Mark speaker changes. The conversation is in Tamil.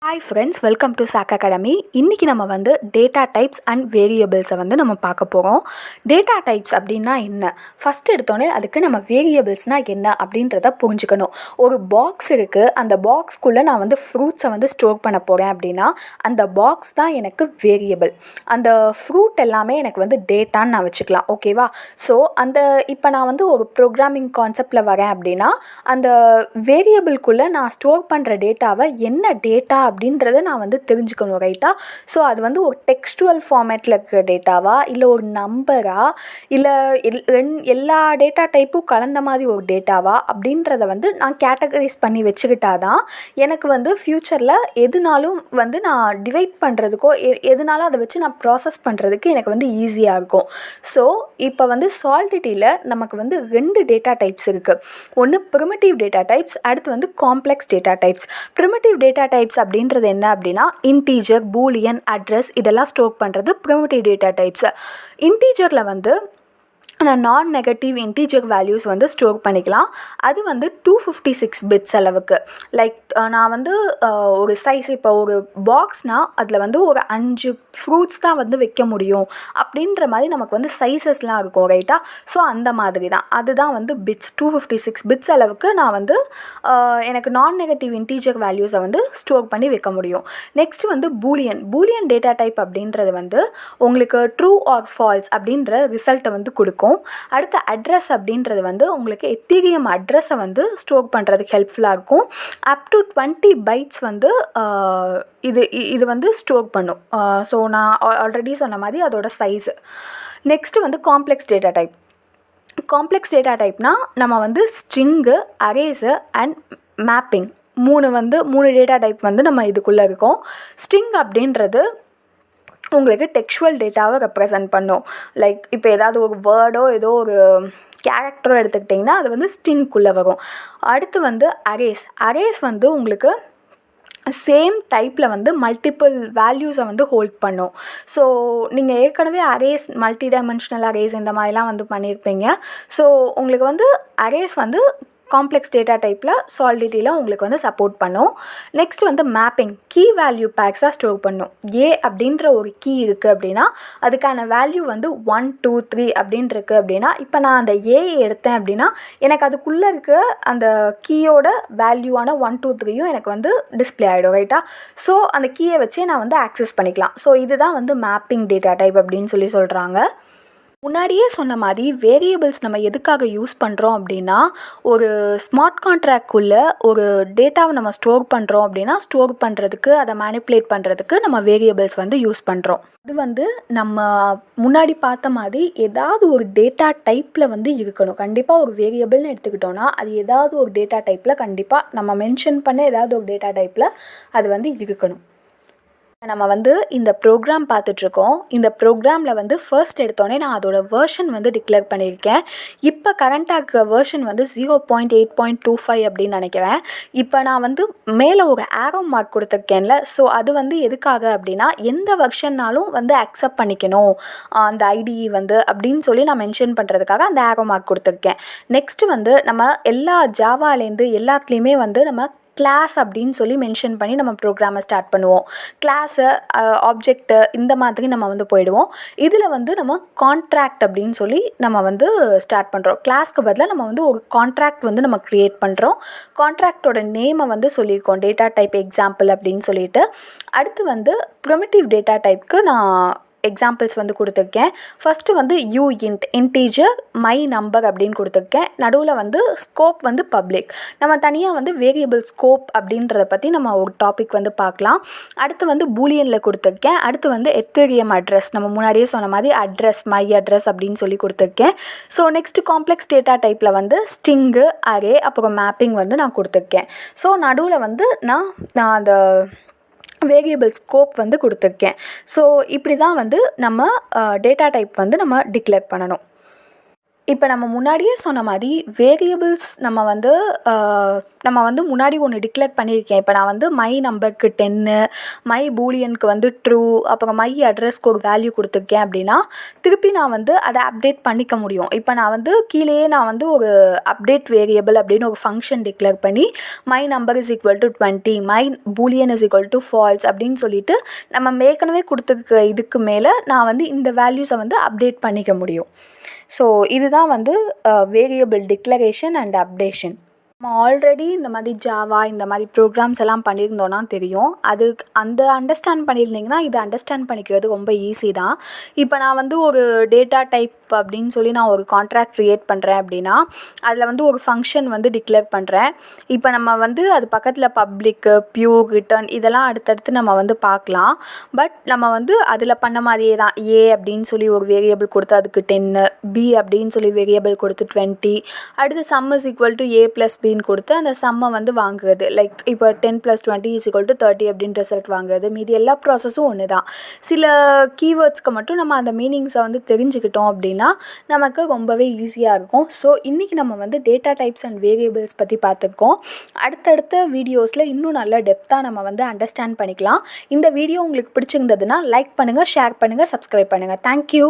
Speaker 1: ஹாய் ஃப்ரெண்ட்ஸ், வெல்கம் டு சாக் அகாடமி. இன்றைக்கி நம்ம வந்து டேட்டா டைப்ஸ் அண்ட் வேரியபிள்ஸை வந்து நம்ம பார்க்க போகிறோம். டேட்டா டைப்ஸ் அப்படின்னா என்ன? ஃபஸ்ட் எடுத்தோடனே அதுக்கு நம்ம வேரியபிள்ஸ்னால் என்ன அப்படின்றத புரிஞ்சுக்கணும். ஒரு பாக்ஸ் இருக்குது, அந்த பாக்ஸ்க்குள்ளே நான் வந்து ஃப்ரூட்ஸை வந்து ஸ்டோர் பண்ண போகிறேன் அப்படின்னா அந்த பாக்ஸ் தான் எனக்கு வேரியபிள். அந்த ஃப்ரூட் எல்லாமே எனக்கு வந்து டேட்டான்னு நான் வச்சுக்கலாம். ஓகேவா? ஸோ இப்போ நான் வந்து ஒரு ப்ரோக்ராமிங் கான்செப்டில் வரேன் அப்படின்னா அந்த வேரியபிள்குள்ளே நான் ஸ்டோர் பண்ணுற டேட்டாவை என்ன டேட்டா அப்படின்றத நான் வந்து தெரிஞ்சுக்கணும், ரைட்டா? ஸோ அது வந்து ஒரு டெக்ஸ்டுவல் ஃபார்மேட்டில் இருக்கிற டேட்டாவா, இல்லை ஒரு நம்பரா, இல்லை எல்லா டேட்டா டைப்பும் கலந்த மாதிரி ஒரு டேட்டாவா அப்படின்றத வந்து நான் கேட்டகரைஸ் பண்ணி வச்சுக்கிட்டா தான் எனக்கு வந்து ஃப்யூச்சரில் எதுனாலும் வந்து நான் டிவைட் பண்ணுறதுக்கோ எதுனாலும் அதை வச்சு நான் ப்ராசஸ் பண்ணுறதுக்கு எனக்கு வந்து ஈஸியாக இருக்கும். ஸோ இப்போ வந்து சாலிடிட்டியில் நமக்கு வந்து 2 டேட்டா டைப்ஸ் இருக்குது. ஒன்று ப்ரிமிட்டிவ் டேட்டா டைப்ஸ், அடுத்து வந்து complex data types. Primitive data types அப்படின்றது என்ன அப்படின்னா இன்டீஜர், பூலியன், அட்ரஸ் இதெல்லாம் ஸ்டோர் பண்ணுறது ப்ரிமிட்டிவ் டேட்டா டைப்ஸ். இன்டீஜரில் வந்து நான் நான் நெகட்டிவ் இன்டீஜர் வேல்யூஸ் வந்து ஸ்டோர் பண்ணிக்கலாம். அது வந்து 256 பிட்ஸ் அளவுக்கு. லைக் நான் வந்து ஒரு சைஸ், இப்போ ஒரு பாக்ஸ்னால் அதில் வந்து ஒரு 5 ஃப்ரூட்ஸ் தான் வந்து வைக்க முடியும் அப்படின்ற மாதிரி நமக்கு வந்து சைஸஸ்லாம் இருக்கும், ரைட்டா? ஸோ அந்த மாதிரி தான், அதுதான் வந்து பிட்ஸ். 256 பிட்ஸ் அளவுக்கு நான் வந்து எனக்கு நான் நெகட்டிவ் இன்டீஜர் வேல்யூஸை வந்து ஸ்டோர் பண்ணி வைக்க முடியும். நெக்ஸ்ட் வந்து பூலியன் டேட்டா டைப் அப்படின்றது வந்து உங்களுக்கு ட்ரூ ஆர் ஃபால்ஸ் அப்படின்ற ரிசல்ட்டை வந்து கொடுக்கும். அடுத்த அட்ரஸ் அப்படின்றது வந்து உங்களுக்கு எத்தீரியம் அட்ரஸை வந்து ஸ்டோர் பண்ணுறதுக்கு ஹெல்ப்ஃபுல்லாக இருக்கும். அப் டு 20 பைட்ஸ் வந்து இது வந்து ஸ்டோர் பண்ணும். ஸோ நான் ஆல்ரெடி சொன்ன மாதிரி அதோட சைஸு. நெக்ஸ்ட்டு வந்து complex data type. Complex data டைப்னால் நம்ம வந்து ஸ்ட்ரிங்கு, அரேஸு அண்ட் மேப்பிங் மூணு டேட்டா டைப் வந்து நம்ம இதுக்குள்ளே இருக்கோம். ஸ்ட்ரிங் அப்படின்றது உங்களுக்கு டெக்ஸ்டுவல் டேட்டாவை ரெப்ரசன்ட் பண்ணும். லைக் இப்போ ஏதாவது ஒரு வேர்டோ ஏதோ ஒரு கேரக்டரோ எடுத்துக்கிட்டிங்கன்னா அது வந்து ஸ்ட்ரிங்குள்ளே வரும். அடுத்து வந்து அரேஸ் வந்து உங்களுக்கு சேம் டைப்பில் வந்து மல்டிப்புள் வேல்யூஸை வந்து ஹோல்ட் பண்ணும். ஸோ நீங்கள் ஏற்கனவே அரேஸ், மல்டி டைமென்ஷனல் அரேஸ் இந்த மாதிரிலாம் வந்து பண்ணியிருப்பீங்க. ஸோ உங்களுக்கு வந்து அரேஸ் வந்து காம்ப்ளெக்ஸ் டேட்டா டைப்பில் சாலிடிட்டியில் உங்களுக்கு வந்து சப்போர்ட் பண்ணும். நெக்ஸ்ட் வந்து மேப்பிங், கீ வேல்யூ பேக்ஸாக ஸ்டோர் பண்ணும். ஏ அப்படின்ற ஒரு கீ இருக்குது அப்படின்னா அதுக்கான வேல்யூ வந்து 1 2 3 அப்படின்னு இருக்குது அப்படின்னா இப்போ நான் அந்த ஏஐ எடுத்தேன் அப்படின்னா எனக்கு அதுக்குள்ளே இருக்கிற அந்த கீயோட வேல்யூவான 1 2 3யும் எனக்கு வந்து டிஸ்பிளே ஆகிடும், ரைட்டா? ஸோ அந்த கீயை வச்சே நான் வந்து ஆக்சஸ் பண்ணிக்கலாம். ஸோ இதுதான் வந்து மேப்பிங் டேட்டா டைப் அப்படின்னு சொல்கிறாங்க. முன்னாடியே சொன்ன மாதிரி வேரியபிள்ஸ் நம்ம எதுக்காக யூஸ் பண்ணுறோம் அப்படின்னா ஒரு ஸ்மார்ட் கான்ட்ராக்ட்குள்ளே ஒரு டேட்டாவை நம்ம ஸ்டோர் பண்ணுறோம் அப்படின்னா ஸ்டோர் பண்ணுறதுக்கு, அதை மேனிப்புலேட் பண்ணுறதுக்கு நம்ம வேரியபிள்ஸ் வந்து யூஸ் பண்ணுறோம். அது வந்து நம்ம முன்னாடி பார்த்த மாதிரி ஏதாவது ஒரு டேட்டா டைப்பில் வந்து இருக்கணும். கண்டிப்பாக ஒரு வேரியபிள்னு எடுத்துக்கிட்டோன்னா அது ஏதாவது ஒரு டேட்டா டைப்பில், கண்டிப்பாக நம்ம மென்ஷன் பண்ண ஏதாவது ஒரு டேட்டா டைப்பில் அது வந்து இருக்கணும். நம்ம வந்து இந்த ப்ரோக்ராம் பார்த்துட்ருக்கோம். இந்த ப்ரோக்ராமில் வந்து ஃபர்ஸ்ட் எடுத்தோடனே நான் அதோட வேர்ஷன் வந்து டிக்ளேர் பண்ணியிருக்கேன். இப்போ கரண்ட்டாக இருக்கிற வேர்ஷன் வந்து 0.8.25 அப்படின்னு நினைக்கிறேன். இப்போ நான் வந்து மேலே ஒரு ஆரோ மார்க் கொடுத்துருக்கேன்ல, ஸோ அது வந்து எதுக்காக அப்படின்னா எந்த வெர்ஷன்னாலும் வந்து அக்செப்ட் பண்ணிக்கணும் அந்த ஐடிஇ வந்து அப்படின்னு சொல்லி நான் மென்ஷன் பண்ணுறதுக்காக அந்த ஆரோ மார்க் கொடுத்துருக்கேன். நெக்ஸ்ட்டு வந்து நம்ம எல்லா ஜாவாலேருந்து எல்லாத்துலேயுமே வந்து நம்ம கிளாஸ் அப்படின்னு சொல்லி மென்ஷன் பண்ணி நம்ம ப்ரோக்ராமை ஸ்டார்ட் பண்ணுவோம். கிளாஸு, ஆப்ஜெக்ட்டு இந்த மாதிரி நம்ம வந்து போயிடுவோம். இதில் வந்து நம்ம கான்ட்ராக்ட் அப்படின்னு சொல்லி நம்ம வந்து ஸ்டார்ட் பண்ணுறோம். கிளாஸ்க்கு பதிலாக நம்ம வந்து ஒரு கான்ட்ராக்ட் வந்து நம்ம க்ரியேட் பண்ணுறோம். கான்ட்ராக்டோட நேமை வந்து சொல்லியிருக்கோம், டேட்டா டைப் எக்ஸாம்பிள் அப்படின்னு சொல்லிட்டு. அடுத்து வந்து ப்ரிமிட்டிவ் டேட்டா டைப்க்கு நான் எக்ஸாம்பிள்ஸ் வந்து கொடுத்துருக்கேன். ஃபஸ்ட்டு வந்து இன்டீஜர் மை நம்பர் அப்படின்னு கொடுத்துருக்கேன். நடுவில் வந்து ஸ்கோப் வந்து பப்ளிக். நம்ம தனியாக வந்து வேரியபிள் ஸ்கோப் அப்படின்றத பற்றி நம்ம ஒரு டாபிக் வந்து பார்க்கலாம். அடுத்து வந்து பூலியனில் கொடுத்துருக்கேன். அடுத்து வந்து எத்தீரியம் அட்ரஸ், நம்ம முன்னாடியே சொன்ன மாதிரி அட்ரஸ், மை அட்ரஸ் அப்படின்னு சொல்லி கொடுத்துருக்கேன். ஸோ நெக்ஸ்ட் காம்ப்ளெக்ஸ் டேட்டா டைப்பில் வந்து ஸ்ட்ரிங்கு, அரே, அப்புறம் மேப்பிங் வந்து நான் கொடுத்துருக்கேன். ஸோ நடுவில் வந்து நான் அந்த வேரியபிள் ஸ்கோப் வந்து கொடுத்துருக்கேன். ஸோ இப்படி தான் வந்து நம்ம டேட்டா டைப் வந்து நம்ம டிக்ளேர் பண்ணணும். இப்போ நம்ம முன்னாடியே சொன்ன மாதிரி வேரியபிள்ஸ் நம்ம வந்து முன்னாடி ஒன்று டிக்ளேர் பண்ணியிருக்கேன். இப்போ நான் வந்து மை நம்பருக்கு 10, மை பூலியனுக்கு வந்து ட்ரூ, அப்புறம் மை அட்ரஸ்க்கு ஒரு வேல்யூ கொடுத்துருக்கேன் அப்படின்னா திருப்பி நான் வந்து அதை அப்டேட் பண்ணிக்க முடியும். இப்போ நான் வந்து கீழேயே நான் வந்து ஒரு அப்டேட் வேரியபிள் அப்படின்னு ஒரு ஃபங்க்ஷன் டிக்ளேர் பண்ணி my number is equal to 20, my boolean is equal to false அப்படின்னு சொல்லிட்டு நம்ம ஏற்கனவே கொடுத்துருக்க இதுக்கு மேலே நான் வந்து இந்த வேல்யூஸை வந்து அப்டேட் பண்ணிக்க முடியும். ஸோ இதுதான் வந்து வேரியபிள் டிக்ளரேஷன் அண்ட் அப்டேஷன். நம்ம ஆல்ரெடி இந்த மாதிரி ஜாவா இந்த மாதிரி ப்ரோக்ராம்ஸ் எல்லாம் பண்ணியிருந்தோன்னா தெரியும். அந்த அண்டர்ஸ்டாண்ட் பண்ணியிருந்தீங்கன்னா இதை அண்டர்ஸ்டாண்ட் பண்ணிக்கிறது ரொம்ப ஈஸி தான். இப்போ நான் வந்து ஒரு டேட்டா டைப் அப்படின்னு சொல்லி நான் ஒரு கான்ட்ராக்ட் க்ரியேட் பண்ணுறேன் அப்படின்னா அதில் வந்து ஒரு ஃபங்க்ஷன் வந்து டிக்ளேர் பண்ணுறேன். இப்போ நம்ம வந்து அது பக்கத்தில் பப்ளிக்கு, பியூர், ரிட்டர்ன் இதெல்லாம் அடுத்தடுத்து நம்ம வந்து பார்க்கலாம். பட் நம்ம வந்து அதில் பண்ண மாதிரியே தான் ஏ அப்படின்னு சொல்லி ஒரு வேரியபிள் கொடுத்து அதுக்கு 10, பி அப்படின்னு சொல்லி வேரியபிள் கொடுத்து 20, அடுத்து sum is equal to A plus பின்னு கொடுத்து அந்த சம்மை வந்து வாங்குறது. லைக் இப்போ 10 + 20 = 30 அப்படின்னு ரிசல்ட் வாங்குறது. மீதி எல்லா ப்ராசஸும் ஒன்று தான். சில கீவேர்ட்ஸ்க்கு மட்டும் நம்ம அந்த மீனிங்ஸை வந்து தெரிஞ்சுக்கிட்டோம் அப்படின்னா நமக்கு ரொம்பவே ஈஸியாக இருக்கும். ஸோ இன்றைக்கி நம்ம வந்து டேட்டா டைப்ஸ் அண்ட் வேரியபிள்ஸ் பற்றி பார்த்துருக்கோம். அடுத்தடுத்த வீடியோஸில் இன்னும் நல்ல டெப்த்தாக நம்ம வந்து அண்டர்ஸ்டாண்ட் பண்ணிக்கலாம். இந்த வீடியோ உங்களுக்கு பிடிச்சிருந்ததுன்னா லைக் பண்ணுங்கள், ஷேர் பண்ணுங்கள், சப்ஸ்கிரைப் பண்ணுங்கள். தேங்க்யூ.